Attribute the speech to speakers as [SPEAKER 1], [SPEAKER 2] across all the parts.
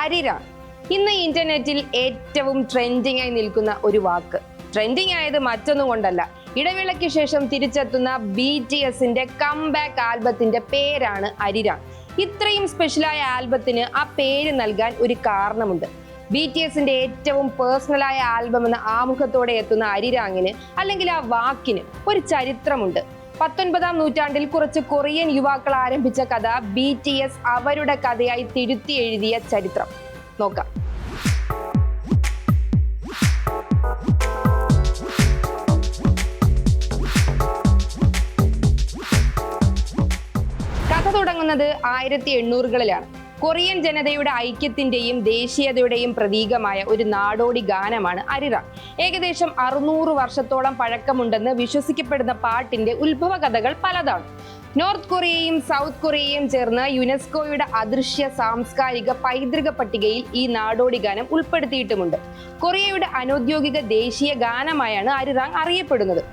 [SPEAKER 1] അരിരാം ഇന്ന് ഇന്റർനെറ്റിൽ ഏറ്റവും ട്രെൻഡിംഗ് ആയി നിൽക്കുന്ന ഒരു വാക്ക്. ട്രെൻഡിംഗ് ആയത് മറ്റൊന്നും കൊണ്ടല്ല, ഇടവേളയ്ക്ക് ശേഷം തിരിച്ചെത്തുന്ന BTSന്റെ കംബാക്ക് ആൽബത്തിന്റെ പേരാണ് അരിരാം. ഇത്രയും സ്പെഷ്യലായ ആൽബത്തിന് ആ പേര് നൽകാൻ ഒരു കാരണമുണ്ട്. BTSന്റെ ഏറ്റവും പേഴ്സണലായ ആൽബം എന്ന ആമുഖത്തോടെ എത്തുന്ന അരിരാങ്ങിന് അല്ലെങ്കിൽ ആ വാക്കിന് ഒരു ചരിത്രമുണ്ട്. 19-ാം നൂറ്റാണ്ടിൽ കുറച്ച് കൊറിയൻ യുവാക്കൾ ആരംഭിച്ച കഥ BTS അവരുടെ കഥയായി തിരുത്തി എഴുതിയ ചരിത്രം നോക്കാം. കഥ തുടങ്ങുന്നത് 1800-കളിലാണ്. കൊറിയൻ ജനതയുടെ ഐക്യത്തിന്റെയും ദേശീയതയുടെയും പ്രതീകമായ ഒരു നാടോടി ഗാനമാണ് അരിരാം. ഏകദേശം 600 വർഷത്തോളം പഴക്കമുണ്ടെന്ന് വിശ്വസിക്കപ്പെടുന്ന പാട്ടിന്റെ ഉത്ഭവ കഥകൾ പലതാണ്. നോർത്ത് കൊറിയയും സൗത്ത് കൊറിയയും ചേർന്ന് യുനെസ്കോയുടെ അദൃശ്യ സാംസ്കാരിക പൈതൃക പട്ടികയിൽ ഈ നാടോടി ഗാനം ഉൾപ്പെടുത്തിയിട്ടുമുണ്ട്. കൊറിയയുടെ അനൗദ്യോഗിക ദേശീയ ഗാനമായാണ് അരിരാം അറിയപ്പെടുന്നത്.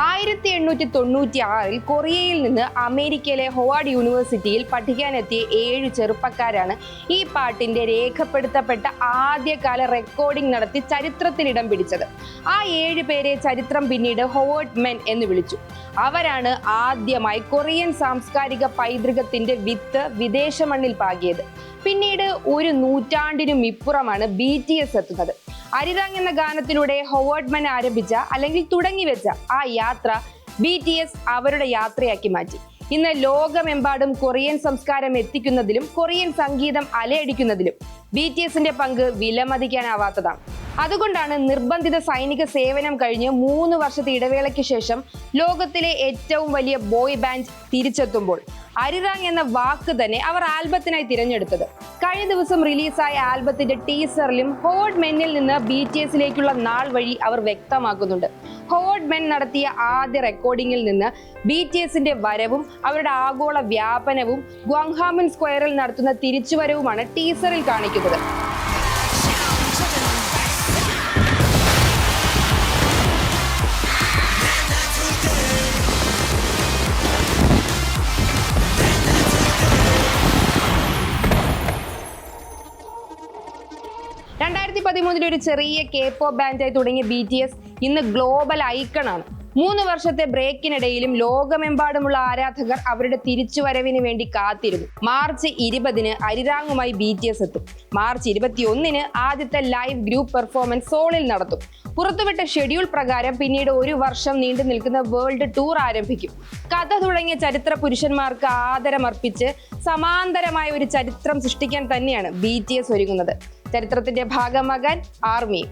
[SPEAKER 1] 1896-ൽ കൊറിയയിൽ നിന്ന് അമേരിക്കയിലെ ഹോവാർഡ് യൂണിവേഴ്സിറ്റിയിൽ പഠിക്കാനെത്തിയ 7 ചെറുപ്പക്കാരാണ് ഈ പാട്ടിന്റെ രേഖപ്പെടുത്തപ്പെട്ട ആദ്യകാല റെക്കോർഡിംഗ് നടത്തി ചരിത്രത്തിൽ ഇടം പിടിച്ചത്. ആ 7 പേരെ ചരിത്രം പിന്നീട് ഹോവാർഡ് മെൻ എന്ന് വിളിച്ചു. അവരാണ് ആദ്യമായി കൊറിയൻ സാംസ്കാരിക പൈതൃകത്തിന്റെ വിത്ത് വിദേശ മണ്ണിൽ പാകിയത്. പിന്നീട് ഒരു നൂറ്റാണ്ടിനും ഇപ്പുറമാണ് BTS എത്തുന്നത്. അരിരാം എന്ന ഗാനത്തിലൂടെ ഹോവാർഡ് മെൻ ആരംഭിച്ച അല്ലെങ്കിൽ തുടങ്ങിവെച്ച ആ യാത്ര BTS അവരുടെ യാത്രയാക്കി മാറ്റി. ഇന്ന് ലോകമെമ്പാടും കൊറിയൻ സംസ്കാരം എത്തിക്കുന്നതിലും കൊറിയൻ സംഗീതം അലയടിക്കുന്നതിലും BTSന്റെ പങ്ക് വിലമതിക്കാനാവാത്തതാണ്. അതുകൊണ്ടാണ് നിർബന്ധിത സൈനിക സേവനം കഴിഞ്ഞ് 3 വർഷത്തെ ഇടവേളയ്ക്ക് ശേഷം ലോകത്തിലെ ഏറ്റവും വലിയ ബോയ് ബാൻഡ് തിരിച്ചെത്തുമ്പോൾ അരിരാം എന്ന വാക്ക് തന്നെ അവർ ആൽബത്തിനായി തിരഞ്ഞെടുത്തത്. കഴിഞ്ഞ ദിവസം റിലീസായ ആൽബത്തിന്റെ ടീസറിലും ഹോവാർഡ് മെന്നിൽ നിന്ന് BTSലേക്കുള്ള നാൾ വഴി അവർ വ്യക്തമാക്കുന്നുണ്ട്. ഹോവാർഡ് മെൻ നടത്തിയ ആദ്യ റെക്കോർഡിംഗിൽ നിന്ന് BTSന്റെ വരവും അവരുടെ ആഗോള വ്യാപനവും ഗ്വാങ്ഹാമൻ സ്ക്വയറിൽ നടത്തുന്ന തിരിച്ചുവരവുമാണ് ടീസറിൽ കാണിക്കുന്നത്. ഒരു ചെറിയ K-pop ബാൻഡായി തുടങ്ങിയ BTS ഇന്ന് ഗ്ലോബൽ ഐക്കണാണ്. 3 വർഷത്തെ ബ്രേക്കിനിടയിലും ലോകമെമ്പാടുമുള്ള ആരാധകർ അവരുടെ തിരിച്ചുവരവിന് വേണ്ടി കാത്തിരുന്നു. മാർച്ച് 20-ന് അരിരാങ്ങുമായി BTS എത്തും. മാർച്ച് 21-ന് ആദ്യത്തെ ലൈവ് ഗ്രൂപ്പ് പെർഫോമൻസ് സോളിൽ നടത്തും. പുറത്തുവിട്ട ഷെഡ്യൂൾ പ്രകാരം പിന്നീട് 1 വർഷം നീണ്ടു നിൽക്കുന്ന വേൾഡ് ടൂർ ആരംഭിക്കും. കഥ തുടങ്ങിയ ചരിത്ര പുരുഷന്മാർക്ക് ആദരമർപ്പിച്ച് സമാന്തരമായ ഒരു ചരിത്രം സൃഷ്ടിക്കാൻ തന്നെയാണ് BTS ഒരുങ്ങുന്നത്. ചരിത്രത്തിന്റെ ഭാഗമാകാൻ ആർമിയും.